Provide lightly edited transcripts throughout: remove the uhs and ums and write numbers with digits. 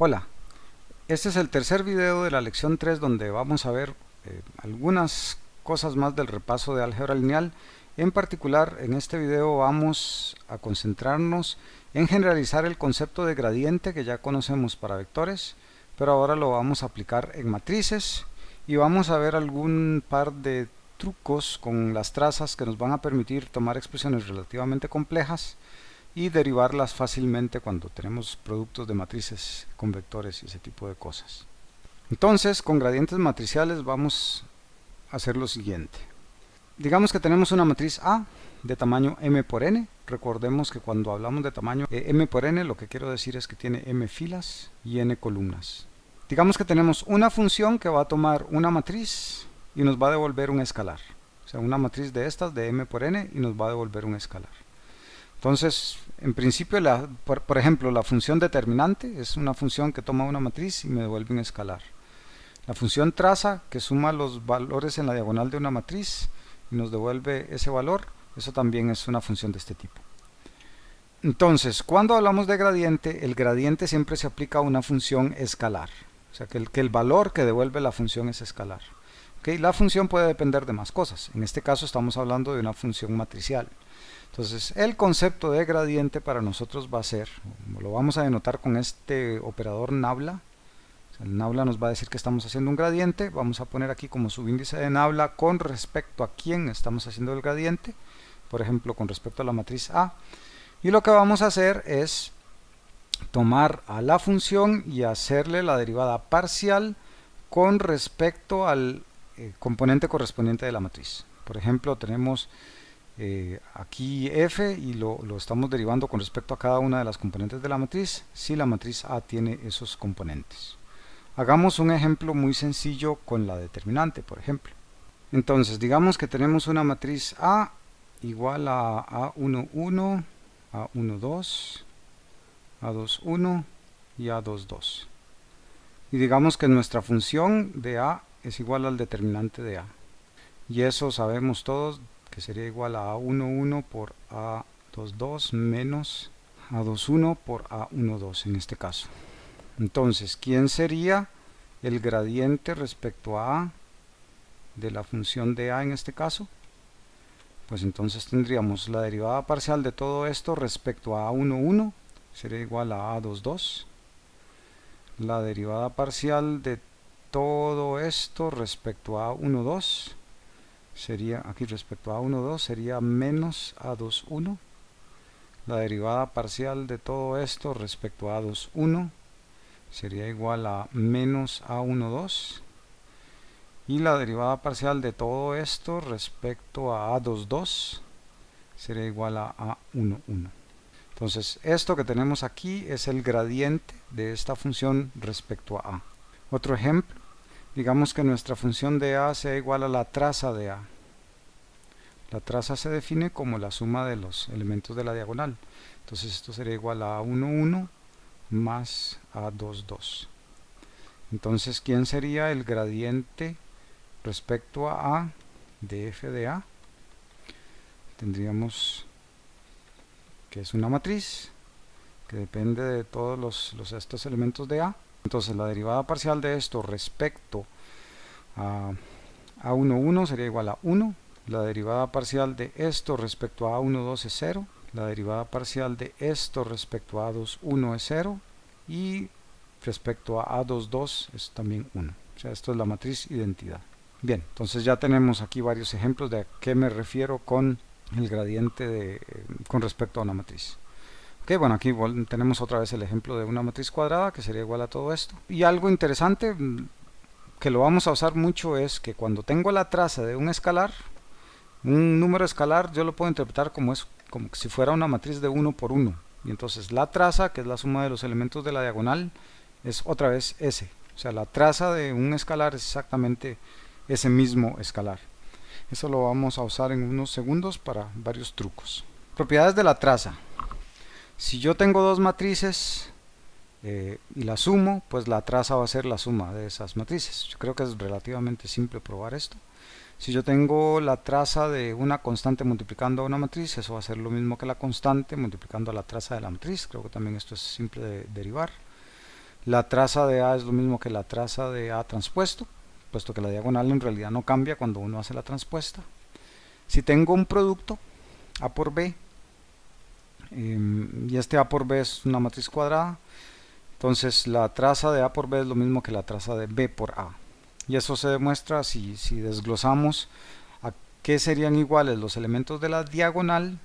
Hola, este es el tercer video de la lección 3 donde vamos a ver algunas cosas más del repaso de álgebra lineal. En particular, en este video vamos a concentrarnos en generalizar el concepto de gradiente que ya conocemos para vectores, pero ahora lo vamos a aplicar en matrices y vamos a ver algún par de trucos con las trazas que nos van a permitir tomar expresiones relativamente complejas y derivarlas fácilmente cuando tenemos productos de matrices con vectores y ese tipo de cosas. Entonces, con gradientes matriciales vamos a hacer lo siguiente. Digamos que tenemos una matriz A de tamaño m por n. Recordemos que cuando hablamos de tamaño m por n, lo que quiero decir es que tiene m filas y n columnas. Digamos que tenemos una función que va a tomar una matriz y nos va a devolver un escalar. O sea, una matriz de estas de m por n y nos va a devolver un escalar. Entonces, en principio, por ejemplo, la función determinante es una función que toma una matriz y me devuelve un escalar. La función traza, que suma los valores en la diagonal de una matriz y nos devuelve ese valor, eso también es una función de este tipo. Entonces, cuando hablamos de gradiente, el gradiente siempre se aplica a una función escalar. O sea, que el valor que devuelve la función es escalar. ¿Okay? La función puede depender de más cosas. En este caso estamos hablando de una función matricial. Entonces, el concepto de gradiente para nosotros va a ser, lo vamos a denotar con este operador nabla. O sea, el nabla nos va a decir que estamos haciendo un gradiente. Vamos a poner aquí como subíndice de nabla con respecto a quién estamos haciendo el gradiente. Por ejemplo, con respecto a la matriz A. Y lo que vamos a hacer es tomar a la función y hacerle la derivada parcial con respecto al componente correspondiente de la matriz. Por ejemplo, tenemos aquí f y lo estamos derivando con respecto a cada una de las componentes de la matriz si la matriz A tiene esos componentes. Hagamos un ejemplo muy sencillo con la determinante, por ejemplo. Entonces, digamos que tenemos una matriz A igual a A11, A12, A21 y A22. Y digamos que nuestra función de A es igual al determinante de A. Y eso sabemos todos que sería igual a A11 por A22 menos A21 por A12 en este caso. Entonces, ¿quién sería el gradiente respecto a A de la función de A en este caso? Pues entonces tendríamos la derivada parcial de todo esto respecto a A11 sería igual a A22. La derivada parcial de todo esto respecto a A12 sería, aquí respecto a A12 sería menos A21. La derivada parcial de todo esto respecto a A21 sería igual a menos A12. Y la derivada parcial de todo esto respecto a A22 sería igual a A11. Entonces, esto que tenemos aquí es el gradiente de esta función respecto a A. Otro ejemplo, digamos que nuestra función de A sea igual a la traza de A. La traza se define como la suma de los elementos de la diagonal. Entonces esto sería igual a A11 más A22. Entonces, ¿quién sería el gradiente respecto a A de f de A? Tendríamos que es una matriz que depende de todos estos elementos de A. Entonces la derivada parcial de esto respecto a A11 sería igual a 1. La derivada parcial de esto respecto a A12 es 0. La derivada parcial de esto respecto a A21 es 0. Y respecto a A22 es también 1. O sea, esto es la matriz identidad. Bien, entonces ya tenemos aquí varios ejemplos de a qué me refiero con el gradiente con respecto a una matriz. Ok, bueno, aquí tenemos otra vez el ejemplo de una matriz cuadrada que sería igual a todo esto. Y algo interesante que lo vamos a usar mucho es que cuando tengo la traza de un escalar, un número escalar, yo lo puedo interpretar como si fuera una matriz de 1 por 1. Y entonces la traza, que es la suma de los elementos de la diagonal, es otra vez S. O sea, la traza de un escalar es exactamente ese mismo escalar. Eso lo vamos a usar en unos segundos para varios trucos. Propiedades de la traza. Si yo tengo dos matrices y la sumo, pues la traza va a ser la suma de esas matrices. Yo creo que es relativamente simple probar esto. Si yo tengo la traza de una constante multiplicando a una matriz, eso va a ser lo mismo que la constante multiplicando a la traza de la matriz. Creo que también esto es simple de derivar. La traza de A es lo mismo que la traza de A transpuesto, puesto que la diagonal en realidad no cambia cuando uno hace la transpuesta. Si tengo un producto A por B, y este A por B es una matriz cuadrada, entonces la traza de A por B es lo mismo que la traza de B por A. Y eso se demuestra si desglosamos a qué serían iguales los elementos de la diagonal.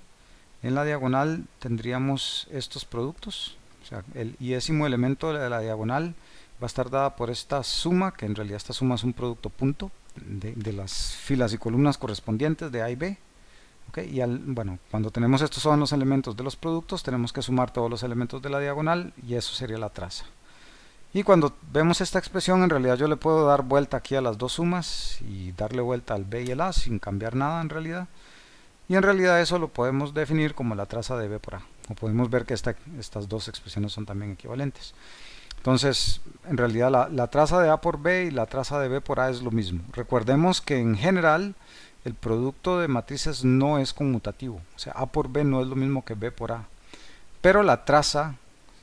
En la diagonal tendríamos estos productos, o sea, el iésimo elemento de la diagonal va a estar dada por esta suma, que en realidad esta suma es un producto punto de las filas y columnas correspondientes de A y B. ¿Okay? Y bueno, cuando tenemos estos son los elementos de los productos, tenemos que sumar todos los elementos de la diagonal y eso sería la traza. Y cuando vemos esta expresión, en realidad yo le puedo dar vuelta aquí a las dos sumas y darle vuelta al B y el A sin cambiar nada en realidad. Y en realidad eso lo podemos definir como la traza de B por A. O podemos ver que estas dos expresiones son también equivalentes. Entonces, en realidad la traza de A por B y la traza de B por A es lo mismo. Recordemos que en general el producto de matrices no es conmutativo. O sea, A por B no es lo mismo que B por A. Pero la traza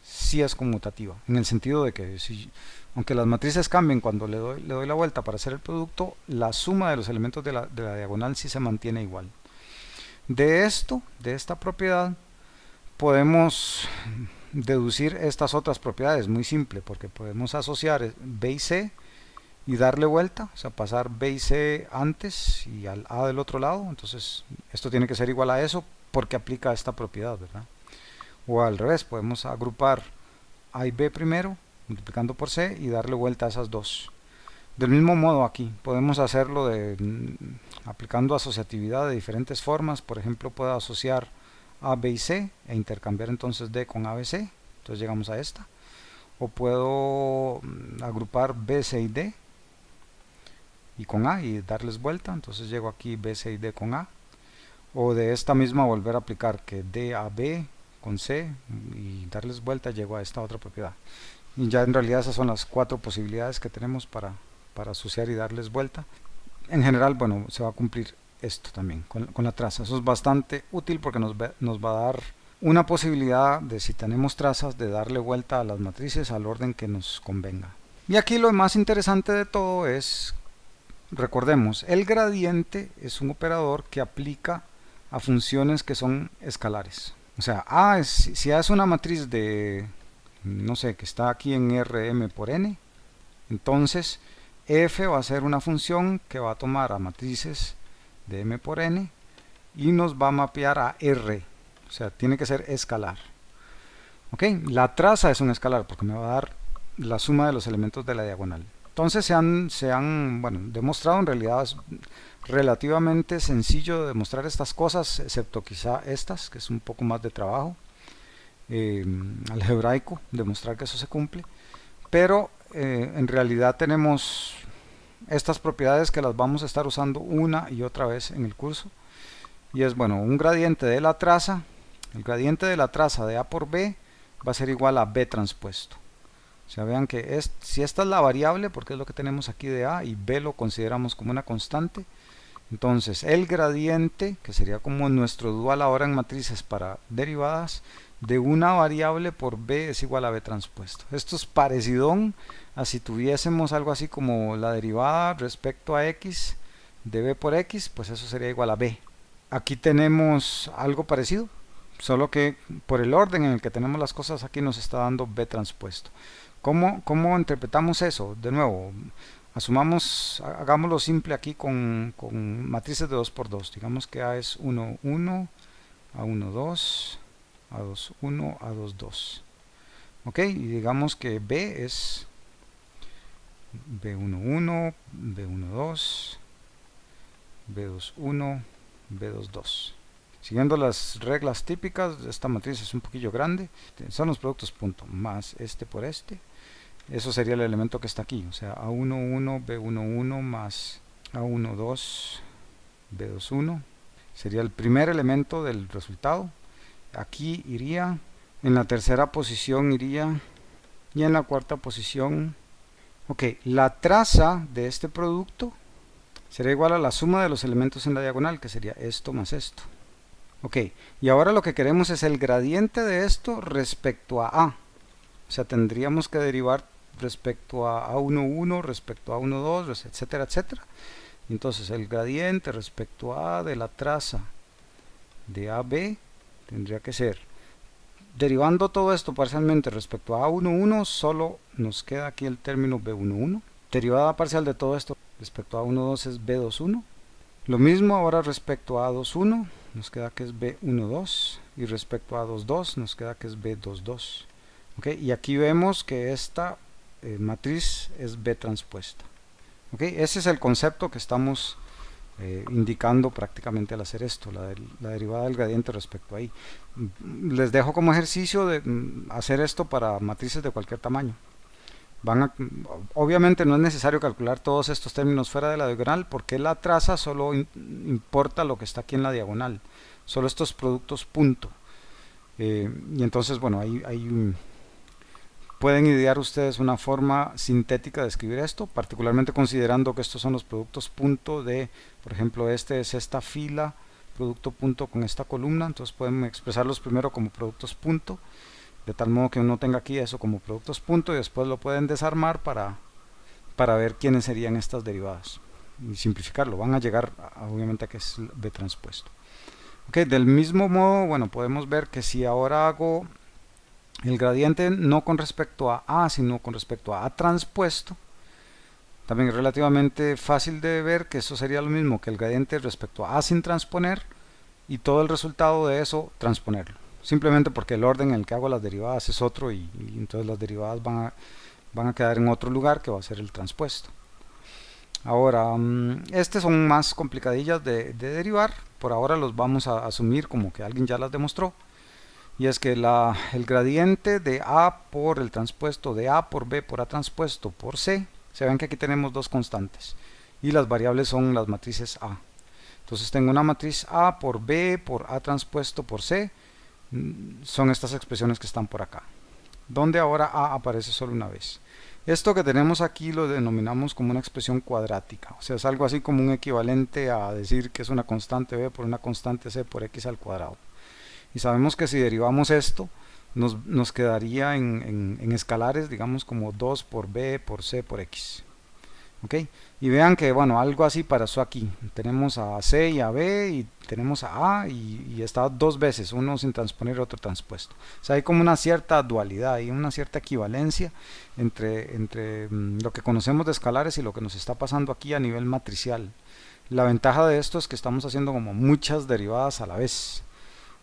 sí es conmutativa. En el sentido de que aunque las matrices cambien cuando le doy la vuelta para hacer el producto, la suma de los elementos de la diagonal sí se mantiene igual. De esta propiedad, podemos deducir estas otras propiedades, muy simple, porque podemos asociar B y C y darle vuelta, o sea, pasar B y C antes y al A del otro lado. Entonces, esto tiene que ser igual a eso porque aplica esta propiedad, ¿verdad? O al revés, podemos agrupar A y B primero, multiplicando por C y darle vuelta a esas dos. Del mismo modo aquí, podemos hacerlo aplicando asociatividad de diferentes formas. Por ejemplo, puedo asociar A, B y C e intercambiar entonces D con A, B, C. Entonces llegamos a esta. O puedo agrupar B, C y D y con A y darles vuelta. Entonces llego aquí B, C y D con A. O de esta misma volver a aplicar que D, A, B con C y darles vuelta, llego a esta otra propiedad. Y ya en realidad esas son las cuatro posibilidades que tenemos para asociar y darles vuelta. En general, bueno, se va a cumplir esto también con la traza. Eso es bastante útil porque nos va a dar una posibilidad de, si tenemos trazas, de darle vuelta a las matrices al orden que nos convenga. Y aquí lo más interesante de todo es, recordemos, el gradiente es un operador que aplica a funciones que son escalares. O sea, si A es una matriz de, no sé, que está aquí en Rm por n, entonces f va a ser una función que va a tomar a matrices de m por n y nos va a mapear a R, o sea, tiene que ser escalar. Ok, la traza es un escalar porque me va a dar la suma de los elementos de la diagonal. Entonces se han bueno, demostrado, en realidad es relativamente sencillo de demostrar estas cosas, excepto quizá estas, que es un poco más de trabajo algebraico, demostrar que eso se cumple. Pero en realidad tenemos estas propiedades que las vamos a estar usando una y otra vez en el curso. Y es, bueno, un gradiente de la traza, el gradiente de la traza de A por B va a ser igual a B transpuesto. O sea, vean que si esta es la variable, porque es lo que tenemos aquí de A, y B lo consideramos como una constante, entonces el gradiente, que sería como nuestro dual ahora en matrices para derivadas, de una variable por B es igual a B transpuesto. Esto es parecidón a si tuviésemos algo así como la derivada respecto a X de B por X, pues eso sería igual a B. Aquí tenemos algo parecido, solo que por el orden en el que tenemos las cosas aquí nos está dando B transpuesto. ¿Cómo interpretamos eso? De nuevo, hagámoslo simple aquí con matrices de 2 por 2. Digamos que A es 1, 1, A1, 2, A2, 1, A2, 2. Ok, y digamos que B es B1, 1, B1, 2, B2, 1, B2, 2. Siguiendo las reglas típicas, esta matriz es un poquillo grande, son los productos punto, más este por este. Eso sería el elemento que está aquí, o sea, A1, 1, B1, 1 más A1, 2, B2, 1. Sería el primer elemento del resultado. Aquí iría, en la tercera posición iría, y en la cuarta posición, ok, la traza de este producto será igual a la suma de los elementos en la diagonal, que sería esto más esto. Ok, y ahora lo que queremos es el gradiente de esto respecto a A. O O sea, tendríamos que derivar respecto a A11, respecto a A12, etcétera, etcétera. Entonces el gradiente respecto a A de la traza de AB tendría que ser, derivando todo esto parcialmente respecto a A11, solo nos queda aquí el término B11. Derivada parcial de todo esto respecto a A12 es B21. Lo mismo ahora respecto a A21, nos queda que es B12, y respecto a A22 nos queda que es B22. ¿Okay? Y aquí vemos que esta matriz es B transpuesta. ¿Okay? Ese es el concepto que estamos indicando prácticamente al hacer esto, la derivada del gradiente respecto a ahí. Les dejo como ejercicio de hacer esto para matrices de cualquier tamaño. Obviamente no es necesario calcular todos estos términos fuera de la diagonal, porque la traza solo importa lo que está aquí en la diagonal, solo estos productos punto. Y entonces, bueno, ahí pueden idear ustedes una forma sintética de escribir esto, particularmente considerando que estos son los productos punto de, por ejemplo, este es esta fila, producto punto con esta columna. Entonces pueden expresarlos primero como productos punto, de tal modo que uno tenga aquí eso como productos punto, y después lo pueden desarmar para ver quiénes serían estas derivadas y simplificarlo. Van a llegar obviamente a que es B transpuesto. Okay, del mismo modo, bueno, podemos ver que si ahora hago el gradiente no con respecto a A, sino con respecto a A transpuesto, también es relativamente fácil de ver que eso sería lo mismo que el gradiente respecto a A sin transponer, y todo el resultado de eso transponerlo, simplemente porque el orden en el que hago las derivadas es otro, y entonces las derivadas van a quedar en otro lugar que va a ser el transpuesto. Ahora, estas son más complicadillas de derivar. Por ahora los vamos a asumir como que alguien ya las demostró, y es que el gradiente de A por el transpuesto de A por B por A transpuesto por C, se ven que aquí tenemos dos constantes y las variables son las matrices A. Entonces tengo una matriz A por B por A transpuesto por C, son estas expresiones que están por acá, donde ahora A aparece solo una vez. Esto que tenemos aquí lo denominamos como una expresión cuadrática, o sea, es algo así como un equivalente a decir que es una constante B por una constante C por X al cuadrado. Y sabemos que si derivamos esto, nos quedaría en escalares, digamos como 2 por B por C por X. ¿Okay? Y vean que, bueno, algo así pasó aquí. Tenemos a C y a B, y tenemos a A, y está dos veces, uno sin transponer y otro transpuesto. O sea, hay como una cierta dualidad y una cierta equivalencia entre lo que conocemos de escalares y lo que nos está pasando aquí a nivel matricial. La ventaja de esto es que estamos haciendo como muchas derivadas a la vez,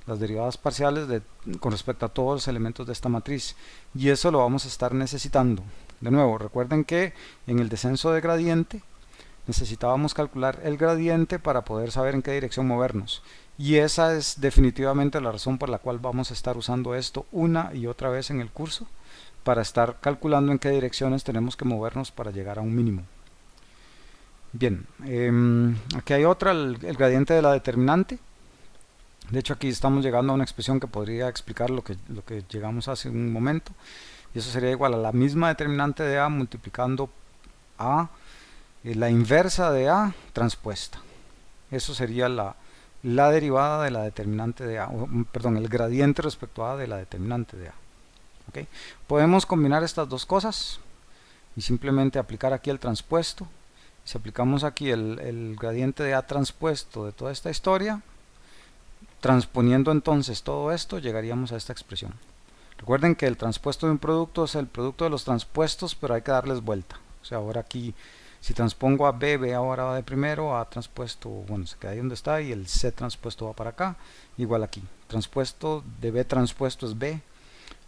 las derivadas parciales con respecto a todos los elementos de esta matriz, y eso lo vamos a estar necesitando. De nuevo, recuerden que en el descenso de gradiente necesitábamos calcular el gradiente para poder saber en qué dirección movernos, y esa es definitivamente la razón por la cual vamos a estar usando esto una y otra vez en el curso, para estar calculando en qué direcciones tenemos que movernos para llegar a un mínimo. Bien, aquí hay otra, el gradiente de la determinante. De hecho, aquí estamos llegando a una expresión que podría explicar lo que llegamos hace un momento, y eso sería igual a la misma determinante de A multiplicando a la inversa de A transpuesta. Eso sería la derivada de la determinante de A, perdón, el gradiente respecto a A de la determinante de A. ¿Okay? Podemos combinar estas dos cosas y simplemente aplicar aquí el transpuesto. Si aplicamos aquí el gradiente de A transpuesto de toda esta historia, transponiendo entonces todo esto, llegaríamos a esta expresión. Recuerden que el transpuesto de un producto es el producto de los transpuestos, pero hay que darles vuelta. O sea, ahora aquí, si transpongo a B, B ahora va de primero, A transpuesto, bueno, se queda ahí donde está, y el C transpuesto va para acá. Igual aquí, transpuesto de B transpuesto es B,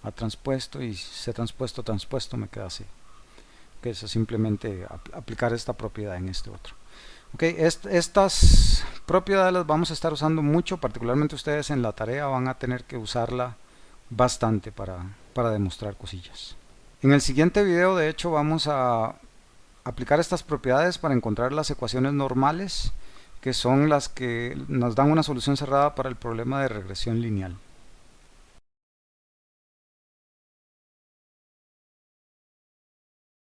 A transpuesto, y C transpuesto me queda C. Que es simplemente aplicar esta propiedad en este otro. Okay, estas propiedades las vamos a estar usando mucho, particularmente ustedes en la tarea van a tener que usarla bastante para demostrar cosillas. En el siguiente video, de hecho, vamos a aplicar estas propiedades para encontrar las ecuaciones normales, que son las que nos dan una solución cerrada para el problema de regresión lineal.